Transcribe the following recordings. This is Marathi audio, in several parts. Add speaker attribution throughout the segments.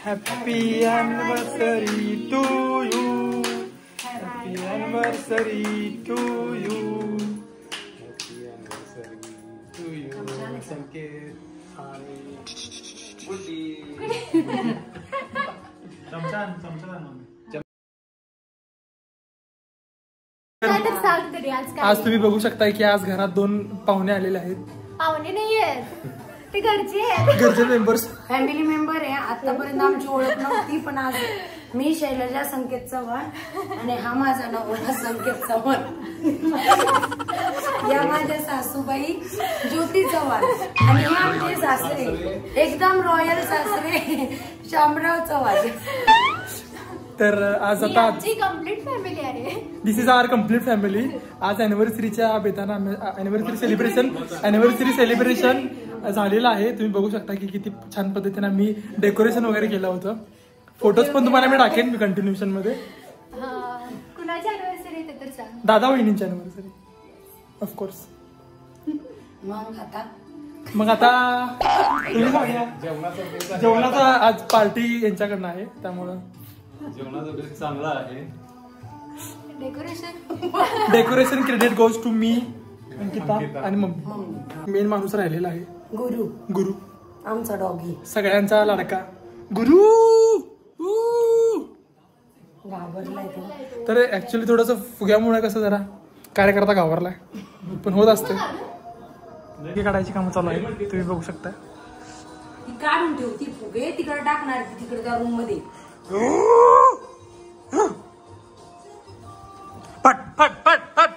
Speaker 1: Happy anniversary to you. Happy anniversary to you. Happy anniversary to you. संकेत आणि बुद्धी. चमचा आज तुम्ही बघू शकता की आज घरात 2 पाहुणे आलेले आहेत.
Speaker 2: पाहुणे नाही आहेत, ते घरचे
Speaker 1: मेंबर्स,
Speaker 3: फॅमिली मेंबर आहे. आतापर्यंत आमची ओळख नव्हती, पण आज मी शैलजा संकेत चव्हाण आणि हा माझा नवरा संकेत चव्हाण, या माझ्या सासूबाई ज्योती चव्हाण आणि हे आमचे सासरे एकदम रॉयल सासरे शामराव चव्हाण.
Speaker 1: तर आज आता
Speaker 2: कम्प्लीट फॅमिली आहे.
Speaker 1: दिस इज आवर कम्प्लीट फॅमिली. आज अॅनिव्हर्सरीच्या बेताना अॅनिव्हर्सरी सेलिब्रेशन झालेलं आहे. तुम्ही बघू शकता की किती छान पद्धतीने मी डेकोरेशन वगैरे केलं होतं. फोटोज पण तुम्हाला मी टाकेन मी कंटिन्युएशन मध्ये.
Speaker 2: कुणाची अॅनिव्हर्सरी ते तर सांग.
Speaker 1: दादा वहिनींची अॅनिव्हर्सरी ऑफकोर्स. मग आता तुम्ही सांगा. जेवणाचा आज पार्टी यांच्याकडनं आहे, त्यामुळं
Speaker 4: जेवणाचा बेस चांगला आहे.
Speaker 1: Decoration credit goes to me, Ankita आणि मम्मी. मेन माणूस राहिलेला आहे गुरु,
Speaker 3: आमचा डॉगी,
Speaker 1: सगळ्यांचा लाडका गुरु.
Speaker 3: घाबरलाय तो.
Speaker 1: तर ऍक्च्युली थोडस फुग्यामुळे कसं जरा कार्यकर्ता घाबरलाय, पण होत असते. काढायची कामं चालू आहे, तुम्ही बघू शकता.
Speaker 3: ती काढून ठेव, ती फुगे तिकडे टाकणार तिकडे त्या रूम मध्ये.
Speaker 1: पट पट पट पट.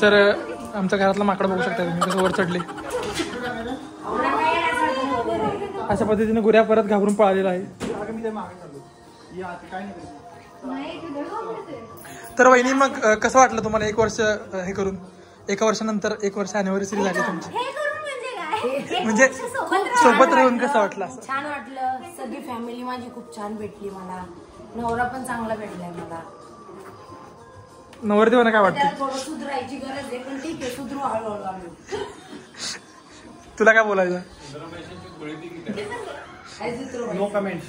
Speaker 1: सर आमच्या घरातला माकड बघू शकता तुम्ही कसं वर चढले. अशा पद्धतीने गुऱ्या परत घाबरून पळालेला आहे. तर वहिनी मग कसं वाटलं तुम्हाला 1 वर्ष हे करून? 1 वर्षानंतर 1 वर्ष अॅनिव्हर्सरी झाली तुमची, म्हणजे सोबत राहून कसं वाटलं?
Speaker 3: छान वाटलं. सगळी फॅमिली माझी खूप छान भेटली मला. नवरा पण चांगला भेटलाय मला.
Speaker 1: नवरदेवांना काय वाटतं?
Speaker 3: थोडं सुधरायची गरज आहे, पण ठीक आहे, सुधरू हळूहळू आम्ही.
Speaker 1: तुला काय बोलायचं?
Speaker 4: No comment.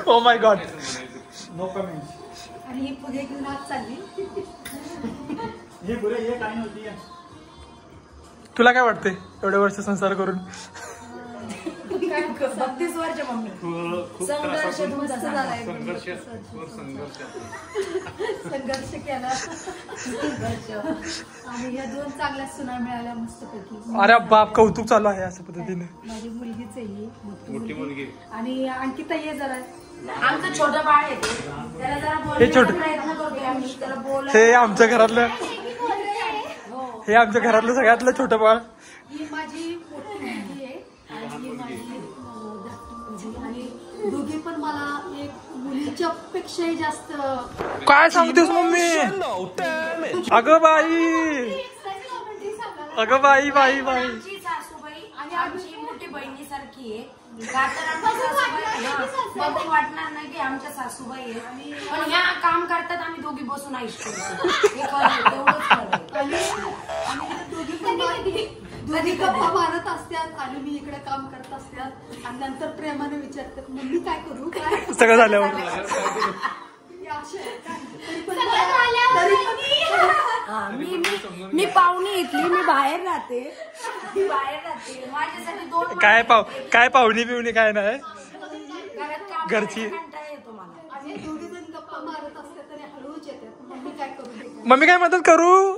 Speaker 1: Oh my God,
Speaker 4: no comment.
Speaker 2: आणि ही पुढे घेऊन आज चालली.
Speaker 4: हे पुरे हे काय नव्हती.
Speaker 1: तुला काय वाटते एवढे वर्ष संसार करून?
Speaker 3: 32 वर्ष मम्मी. संघर्ष
Speaker 2: केला आणि या 2 चांगल्या सुना मिळाल्या मस्तपैकी.
Speaker 1: अरे बाप, कौतुक चालू आहे अशा पद्धतीने.
Speaker 2: माझी मुलगीच आहे ही,
Speaker 4: मोठी मुलगी.
Speaker 2: आणि अंकिता ये जरा.
Speaker 3: आमचं छोटं बाळ आहे, त्याला जरा बोलण्याचा प्रयत्न करतोय आम्ही. त्याला बोल.
Speaker 1: हे आमच्या घरातलं सगळ्यातलं छोटं बाळ.
Speaker 2: ही माझी मोठी मुलगी आहे आणि माझी आणि दोघी पण मला एक मुलीच्या पेक्षाही जास्त.
Speaker 1: काय सांगतेस मम्मी? अगं बाई, अगं बाई बाई बाई.
Speaker 3: आमची सासूबाई आणि आमची मोठी बहिणीसारखी आहे. का तर आमच्या सासूबाई बघून वाटणार नाही की आमच्या सासूबाई आहे, पण ह्या काम करतात, आम्ही दोघी बसून ऐकतो.
Speaker 2: दोघी गप्पा मारत असतात आणि मी इकडे काम करत असतात आणि नंतर प्रेमाने विचारतात मम्मी काय करू, काय
Speaker 1: सगळं झाल्यावर.
Speaker 3: मी पाहुणी इथली, मी बाहेर राहते. माझ्यासाठी 2
Speaker 1: काय पाहुणी बिवणी काय नाही घरची.
Speaker 3: येतो मला.
Speaker 2: आणि दोघी जण गप्पा मारत असतात आणि हळूच येतात मम्मी काय करू,
Speaker 1: मम्मी काय मदत करू.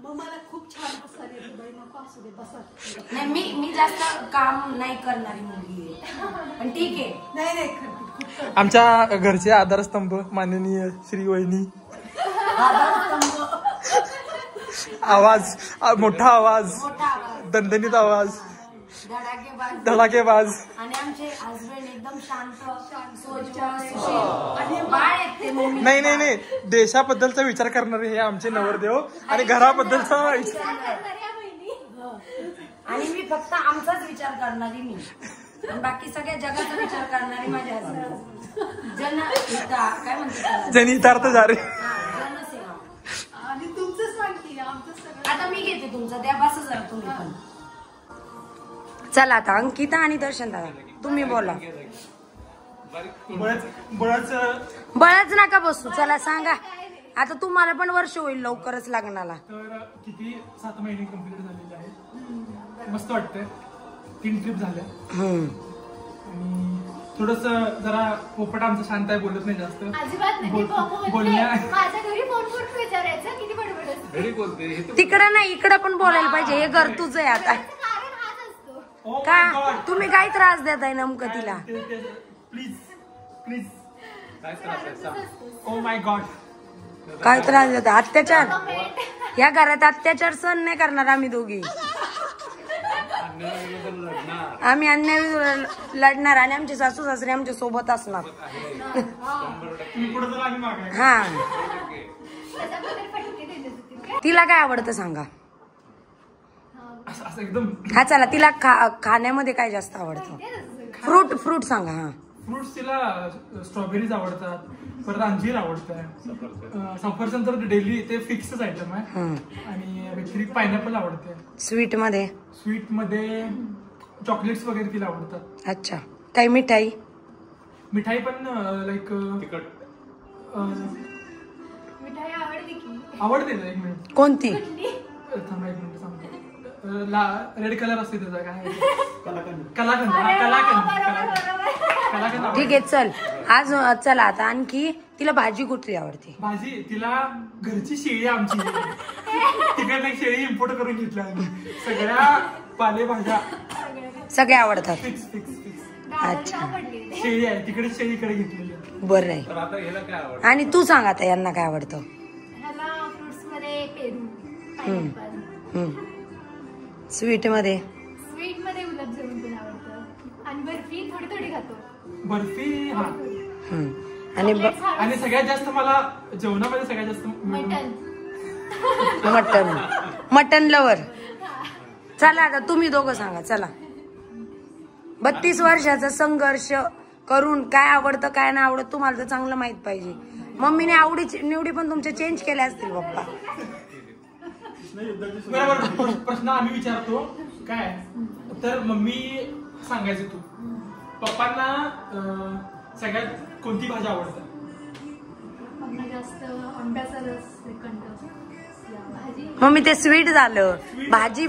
Speaker 2: मग मला खूप छान हसायला येते. बाई नको असू दे, बसा.
Speaker 3: नाही, मी जास्त काम नाही करणारी मुलगी आहे, पण ठीक आहे.
Speaker 2: नाही
Speaker 1: आमच्या घरचे आधारस्तंभ माननीय श्री वहिनी. आवाज, मोठा आवाज, दणदणीत आवाज, धडाकेबाज.
Speaker 3: आणि आमचे हसबंड एकदम शांत, आणि बाळ आहेत ते.
Speaker 1: नाही, देशाबद्दलचा विचार करणारे हे आमचे नवरदेव आणि घराबद्दलचा विचार.
Speaker 3: आणि मी फक्त आमचाच विचार करणारी मी, आणि बाकी सगळ्या जगाचा विचार करणारी माझ्या हसबंड. काय म्हणतात,
Speaker 1: जनहितार्थ जारे.
Speaker 3: जनसेवा.
Speaker 2: आणि तुमचं सांग की आमचं सगळं.
Speaker 3: आता मी घेते तुमचं, द्या बस जरा तुम्ही पण. चला आता अंकिता आणि दर्शन दादा तुम्ही बोला. बळच नका बसू. चला सांगा आता. तुम्हाला पण वर्ष होईल लवकरच लग्नाला.
Speaker 1: तर किती 7 महिने कंप्लीट झालेले आहेत. मस्त वाटतंय. 3 ट्रिप झाल्या. आणि थोडस जरा पोपट आमचं शांत आहे, बोलत नाही जास्त.
Speaker 2: अजिबात नाही.
Speaker 1: बोलण्या
Speaker 2: माझ्या घरी फोन करून विचारायचं किती बडबड असते.
Speaker 4: घरी बोलते
Speaker 3: तिकडं नाही इकडं पण बोलायला पाहिजे. हे घर तुझं आहे आता.
Speaker 2: कारण हाच असतो.
Speaker 3: का तुम्ही काय त्रास देताय नेमकं तिला?
Speaker 1: Please please.
Speaker 4: काय त्रास आहे?
Speaker 1: ओ माय गॉड.
Speaker 3: काय त्रास देता? अत्याचार. या घरात अत्याचार सहन नाही करणार आम्ही दोघी. आम्ही अन्याय लढणार आणि आमचे सासू सासरे आमच्या सोबत असणार. हा. तिला काय आवडतं सांगा.
Speaker 1: असं एकदम.
Speaker 3: हा चला तिला खाण्यामध्ये काय जास्त आवडतं? फ्रूट सांगा. हा
Speaker 1: फ्रुट्स तिला स्ट्रॉबेरीज आवडतात, परत अंजीर आवडतं, सफरचंद तर डेली ते फिक्सच आयटम आहे. आणि व्यतिरिक्त पायनॅपल आवडते.
Speaker 3: स्वीट
Speaker 1: मध्ये चॉकलेट्स वगैरे तिला आवडतात.
Speaker 3: अच्छा. काही मिठाई
Speaker 1: पण लाईक
Speaker 2: मिठाई आवडते की?
Speaker 1: आवडते ना. 1 मिनिट.
Speaker 3: कोणती?
Speaker 1: थांबा 1 मिनिट सांगतो. रेड कलर असते त्याचा काय? कलाकंद.
Speaker 3: ठीक आहे चल. आज चला आता आणखी तिला भाजी कुठली आवडते?
Speaker 1: भाजी तिला घरची शेळी आमची. तिकडे एक शेळी इम्पोर्ट करून घेतल्या आम्ही. सगळ्या पालेभाज्या
Speaker 3: सगळ्या आवडतात.
Speaker 1: फिक्स.
Speaker 3: अच्छा.
Speaker 1: शेळी आहे तिकडे, शेळीकडे घेतलेली.
Speaker 3: बरं आहे.
Speaker 4: पण आता ह्याला काय आवडतं?
Speaker 3: आणि तू सांग आता यांना काय आवडतं?
Speaker 2: ह्याला फ्रुट्स मध्ये पेरू, पायनॅपल.
Speaker 3: स्वीट मध्ये
Speaker 2: गुलाबजामुन पण आवडतं. आणि बर्फी थोडी खातो.
Speaker 1: बर्फी. हा.
Speaker 3: आणि
Speaker 1: सगळ्यात जास्त मला जेवणामध्ये सगळ्यात जास्त
Speaker 3: मटन लवर. चला आता तुम्ही दोघं सांगा. चला. 32 वर्षाचा संघर्ष करून काय आवडतं काय नाही आवडत तुम्हाला तर चांगलं माहित पाहिजे. मम्मीने आवडीची निवडी पण तुमच्या चेंज केल्या असतील पप्पा.
Speaker 1: बरोबर. प्रश्न आम्ही विचारतो काय तर मम्मी सांगायचं तू. पप्पांना सगळ्यात कोणती भाजी आवडते?
Speaker 2: जास्त आंब्याचा रस, श्रीखंड, भाजी.
Speaker 3: मम्मी ते स्वीट झालं. भाजी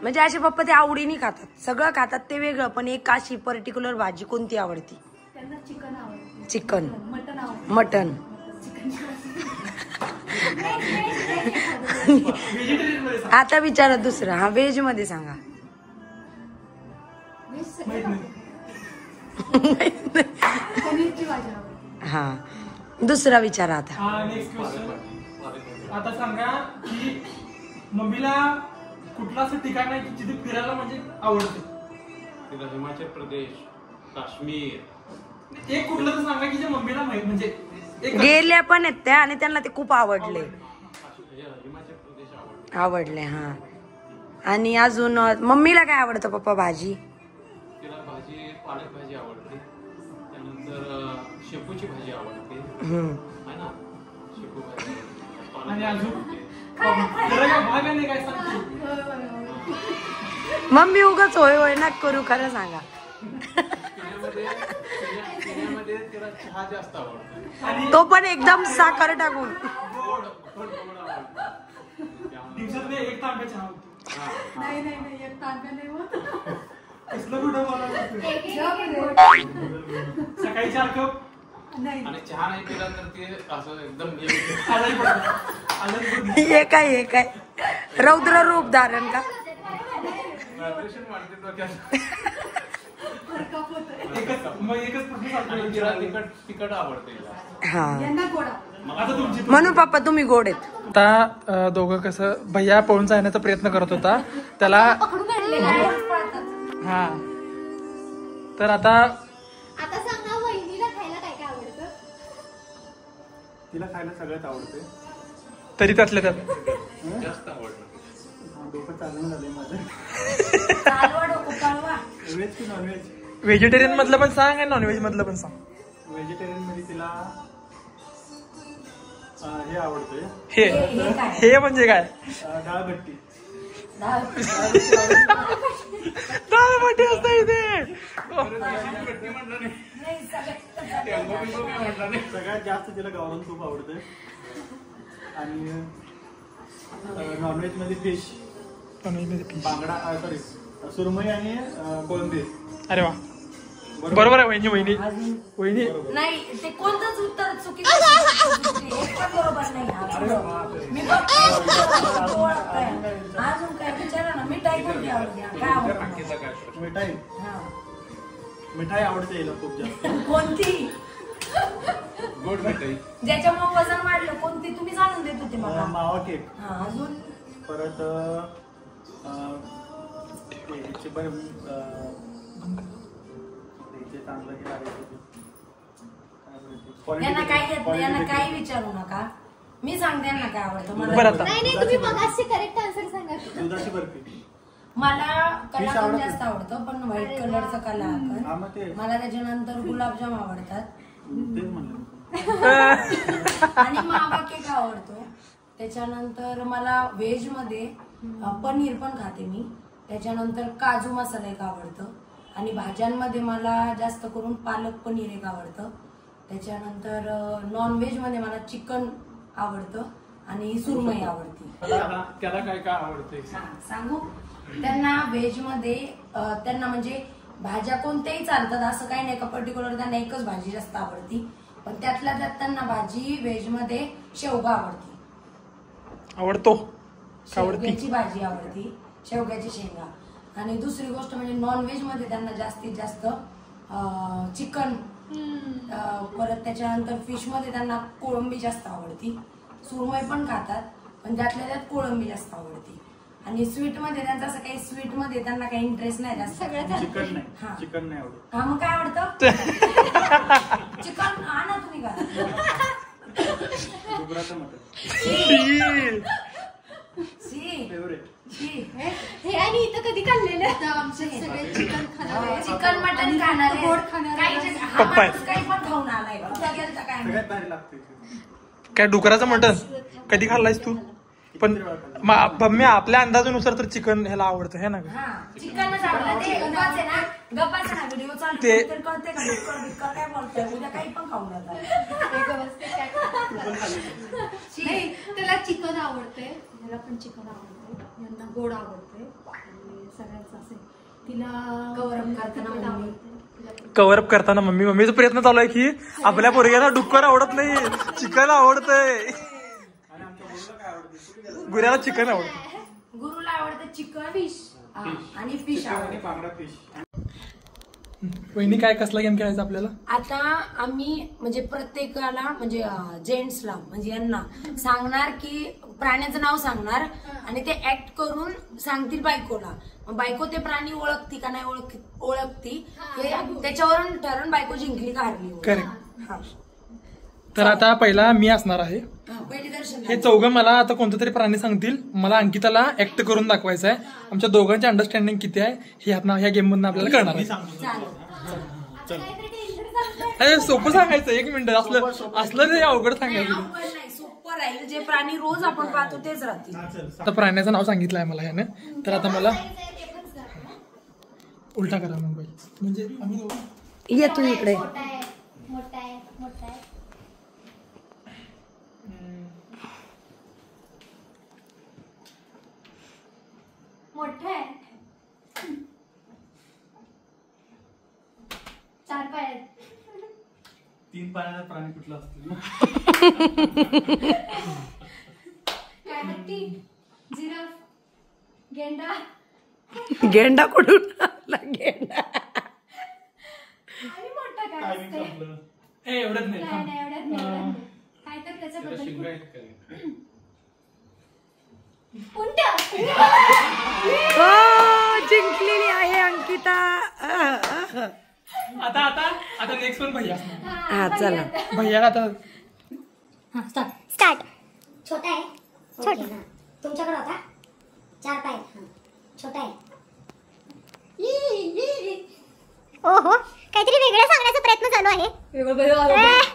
Speaker 3: म्हणजे असे पप्पा ते आवडीने खातात. सगळं खातात ते वेगळं, पण एक अशी पर्टिक्युलर भाजी कोणती आवडती?
Speaker 2: त्यांना चिकन आवडतं.
Speaker 3: चिकन.
Speaker 2: मटन आवडतं.
Speaker 3: मटन. आता विचारा दुसरं. हा व्हेज मध्ये सांगा.
Speaker 2: पनीरची भाजी आवडते.
Speaker 3: हा दुसरा विचारा आता.
Speaker 1: Next question. आता सांगा की मम्मीला कुठलं असं ठिकाण आहे की जिथे फिरायला म्हणजे आवडते?
Speaker 4: तिला हिमाचल प्रदेश, काश्मीर.
Speaker 1: एक कुठलं तर सांगा की जे मम्मीला माहित म्हणजे
Speaker 3: गेल्या पण आहेत त्या आणि त्यांना ते खूप आवडले.
Speaker 4: हिमाचल प्रदेश
Speaker 3: आवडले. हा. आणि अजून मम्मीला काय आवडतं पप्पा? भाजी.
Speaker 4: तिला भाजी पालक भाजी आवडते. त्यानंतर शेपूची भाजी आवडते. है ना? शेपू भाजी.
Speaker 1: आणि अजून काय सांगते?
Speaker 3: मम्मी उगाच होय होय ना करू. खरं सांगा.
Speaker 4: पुण्यामध्ये तिला चहा जास्त आवडतो.
Speaker 3: तो पण एकदम साखर टाकून.
Speaker 1: दिवसात एक तांब्या चहा होतो.
Speaker 2: नाही एक तांब्या नाही होत.
Speaker 1: कसलं कुठं मला सकाळी 4 कप.
Speaker 4: आणि चहा नाही पिला तर ते असं एकदम
Speaker 3: हे काय रौद्र रूप धारण का?
Speaker 4: तिखट आवडते.
Speaker 3: हा.
Speaker 1: आता तुमची.
Speaker 3: म्हणून पप्पा तुम्ही गोड आहेत.
Speaker 1: आता दोघं कसं भैया पळून जाण्याचा प्रयत्न करत होता त्याला. हा. तर आता
Speaker 2: सांगा वहिनीला खायला काय आवडतं?
Speaker 4: तिला खायला सगळ्यात आवडते.
Speaker 1: तरी त्यातल्या त्यात
Speaker 4: जास्त आवडतं.
Speaker 5: डोकं चालून झालंय माझं. व्हेज की नॉनव्हेज?
Speaker 1: व्हेजिटेरियन मधलं पण सांग आणि नॉनव्हेज मधलं पण सांग.
Speaker 5: व्हेजिटेरियन मध्ये तिला हे आवडतंय.
Speaker 1: हे म्हणजे काय?
Speaker 5: डाळ भट्टी.
Speaker 3: दालबाटी असतं इथे.
Speaker 5: सगळ्यात जास्त तिला गावरान तूप आवडतं आणि नॉनव्हेज मध्ये फिश, बांगडा, सॉरी सुरमई आणि कोळंबी.
Speaker 1: अरे वा, बरोबर आहे वहिनी. वहिनी वहिनी
Speaker 3: नाही, ते कोणतंच उत्तर चुकीचं एक पण बरोबर नाही. मी अजून काय विचारा ना. मिठाई कोणती आवडते? काय आवडतं?
Speaker 5: मिठाई, मिठाई आवडते याला खूप जास्त.
Speaker 3: कोणती?
Speaker 4: गोड मिठाई.
Speaker 3: ज्याच्यामुळे वजन वाढलं कोणती? तुम्ही सांगून देत होते मला.
Speaker 5: मावा केक.
Speaker 3: अजून
Speaker 5: परत
Speaker 3: यांना काही येत नाही, यांना काही विचारू नका. मी सांगते यांना काय आवडतं.
Speaker 1: बरं
Speaker 3: मला
Speaker 1: आता.
Speaker 2: नाही तुम्ही मगाशी करेक्ट आन्सर सांगा.
Speaker 5: दुधाची बर्फी.
Speaker 3: मला कलाकंद
Speaker 5: आवडते.
Speaker 3: जास्त आवडतं, पण व्हाईट कलरचं
Speaker 5: हा, मग
Speaker 3: कलाकंद.
Speaker 5: ते.
Speaker 3: मला त्याच्यानंतर गुलाबजाम आवडतात
Speaker 5: तेच म्हणलं.
Speaker 3: आणि मावा केक आवडतो. त्याच्यानंतर मला व्हेज मध्ये पनीर पण खाते मी. त्याच्यानंतर काजू मसाला एक आवडतं आणि भाज्यांमध्ये मला जास्त करून पालक पनीर एक आवडतं. त्याच्यानंतर नॉनव्हेज मध्ये मला चिकन आवडतं आणि सुरमई आवडते.
Speaker 1: त्याला काय काय आवडतंय?
Speaker 3: सांगू त्यांना व्हेज मध्ये त्यांना म्हणजे भाज्या कोणत्याही चालतात असं काही नाही का पर्टिक्युलर. त्यांना एकच भाजी जास्त आवडती, पण त्यातल्या त्यात त्यांना भाजी व्हेज मध्ये शेवगा आवडती.
Speaker 1: आवडतो.
Speaker 3: शेवग्याची भाजी आवडती, शेवग्याची शेंगा. आणि दुसरी गोष्ट म्हणजे नॉनव्हेज मध्ये त्यांना जास्तीत जास्त चिकन, परत त्याच्यानंतर फिश मध्ये त्यांना कोळंबी जास्त आवडती. सुरमई पण खातात, पण त्यातल्या त्यात कोळंबी जास्त आवडती. आणि स्वीट मध्ये त्यांचं असं काही स्वीट मध्ये त्यांना काही इंटरेस्ट नाही जास्त.
Speaker 5: चिकन नाही, चिकन नाही आवडत.
Speaker 3: हा, मग काय आवडतं? चिकन आणा तुम्ही का.
Speaker 5: डुकराचं मटण फेवरेट.
Speaker 2: हे आणि इथं कधी खाल्लेलं आमचे सगळे चिकन खाणार,
Speaker 3: चिकन मटन खाणार,
Speaker 2: गोड खाणार.
Speaker 3: काही पण खाऊन आलाय. कुठं गेलता काय
Speaker 5: सगळ्यात भारी लागते.
Speaker 1: काय डुकराचं मटण कधी खाल्लायस तू? पण मी आपल्या अंदाजानुसार तर चिकन ह्याला आवडतं हे ना.
Speaker 3: चिकनच आवडलं. ते गप्पाच आहे ना, गप्पाच ना. व्हिडिओ चालू
Speaker 1: ते-
Speaker 3: तर कळते का डुक्कर काय बोलतोय. उद्या काही पण खाऊन जातात.
Speaker 2: नाही त्याला चिकन आवडते, ह्याला पण चिकन आवडते, यांना गोड आवडते आणि सगळ्यांचं असे. तिला
Speaker 3: कव्हरअप करताना
Speaker 2: तिखट
Speaker 3: मम्मी.
Speaker 2: आवडते.
Speaker 1: कव्हरअप करताना मम्मीचा प्रयत्न चालू आहे की आपल्या पोरग्याला डुक्कर आवडत नाही, चिकन आवडतंय. गुऱ्याला चिकन आवडतं.
Speaker 3: गुरुला आवडतं चिकन, फिश आणि फिश आवडतं.
Speaker 5: बांगडा फिश.
Speaker 1: वहिनी काय कसला गेम खेळायचा आपल्याला?
Speaker 3: आता आम्ही म्हणजे प्रत्येकाला म्हणजे जेंट्सला म्हणजे यांना सांगणार की प्राण्याचं नाव सांगणार आणि ते ऍक्ट करून सांगतील बायकोला. बायको ते प्राणी ओळखती का नाही ओळखती हे त्याच्यावरून ठरवून बायको जिंकली का हारली.
Speaker 1: करेक्ट. तर आता पहिला मी असणार आहे.
Speaker 3: पहिली दर्शन
Speaker 1: हे चौघं मला आता कोणतं तरी प्राणी सांगतील, मला अंकिताला ऍक्ट करून दाखवायचं आहे. आमच्या दोघांची अंडरस्टँडिंग किती आहे हे ह्या गेम मधून आपल्याला कळणार आहे. अरे सोपं सांगायचं, 1 मिनिट. असलं नाही अवघड सांगायचं.
Speaker 3: नाही, सोपं राहील. जे प्राणी रोज आपण पाहतो तेच राहतील.
Speaker 1: आता प्राण्याचं नाव सांगितलं आहे मला ह्यानं. तर आता मला उलटा करा मोबाईल म्हणजे आम्ही
Speaker 3: ये तू इकडे.
Speaker 2: मोठा आहे, मोठा आहे, मोठा आहे. मोठा आहे, 4 पाय आहेत.
Speaker 5: 3 पायाचा प्राणी कुठला असतो?
Speaker 2: काय हत्ती, जिराफ, गेंडा.
Speaker 3: गेंडा कुठून आला? गेंडा
Speaker 2: आणि मोठा काय असते?
Speaker 1: एवढंच नाही.
Speaker 2: नाही नाही एवढ्यात नाही, एवढ्यात नाही. काय तर त्याच्याबद्दल
Speaker 4: शिंगा आहेत काय?
Speaker 2: उंट.
Speaker 3: जिंकलेली आहे अंकिता.
Speaker 1: आता नेक्स्ट वन भैया.
Speaker 3: हा चला
Speaker 1: भैयाला आता
Speaker 6: स्टार्ट. छोटा आहे, छोटा आहे. तुमच्याकडे होता 4 पाय. छोटा आहे. ओहो, काहीतरी वेगळं सांगण्याचा प्रयत्न चालू आहे.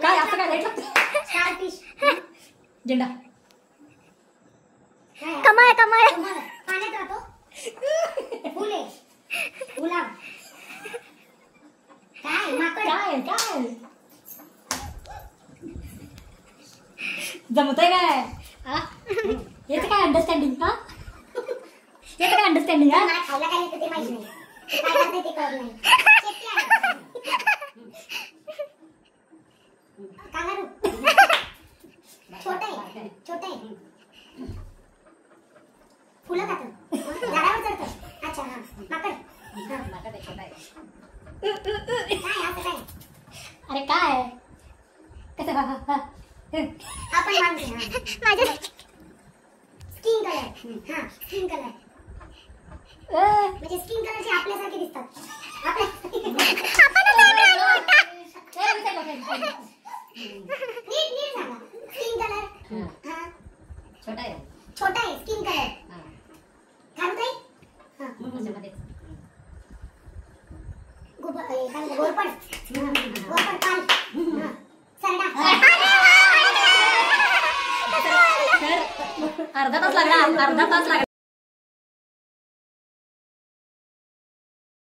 Speaker 2: काय असं काय भेटलं?
Speaker 6: स्टारफिश.
Speaker 2: झेंडा.
Speaker 6: कमळ, कमळ. पाण्यात राहतो. फुल आहे गुलाब. काय माकड
Speaker 2: काय काय जमतंय काय याचं काय अंडरस्टँडिंग का याचं काय अंडरस्टँडिंग हा
Speaker 6: मला खायला काय येतं ते माहिती नाही, काय करते ते कळत नाही. शेपटी आहे. कांगारू छोटे छोटे फुलं खातं, झाडावर चढतं. अच्छा हा माकड. काय असं काय
Speaker 2: अरे काय कसं
Speaker 6: आपण माणूस आहे. माझ्या स्किन कलर. हा स्किन कलर म्हणजे स्किन कलरचे आपल्यासारखे दिसतात. नीट नीट सांगा. स्किन कलर हा
Speaker 2: छोटा आहे
Speaker 6: छोटा आहे स्किन कलर. खारुताई गोरपड पाल सरडा.
Speaker 2: अर्धा तास लागला